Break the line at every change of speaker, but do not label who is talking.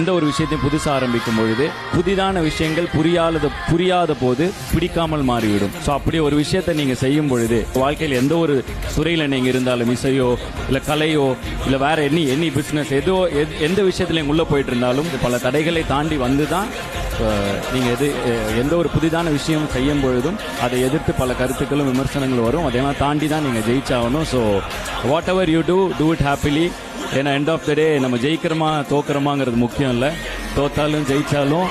எந்த ஒரு விஷயத்தையும் புதுசா ஆரம்பிக்கும் பொழுது புதிதான விஷயங்கள் புரியாத போது பிடிக்காமல் மாறிவிடும். ஸோ அப்படி ஒரு விஷயத்தை நீங்க செய்யும் பொழுது வாழ்க்கையில் எந்த ஒரு துறையில நீங்க இருந்தாலும், இசையோ இல்ல கலையோ இல்ல வேற எனி பிசினஸ் எந்த விஷயத்துல நீங்க உள்ள போயிட்டு இருந்தாலும் பல தடைகளை தாண்டி வந்துதான் நீங்க எந்த ஒரு புதிதான விஷயம் செய்யும் பொழுதும் அதை எதிர்த்து பல கருத்துக்களும் விமர்சனங்களும் வரும். அதெல்லாம் தாண்டி தான் நீங்க ஜெயிச்சாகணும். So whatever you do it happily. ஏன்னா எண்ட் ஆஃப் த டே நம்ம ஜெயிக்கிறோமா தோக்குறோமாங்கிறது முக்கியம் இல்லை. தோத்தாலும் ஜெயிச்சாலும்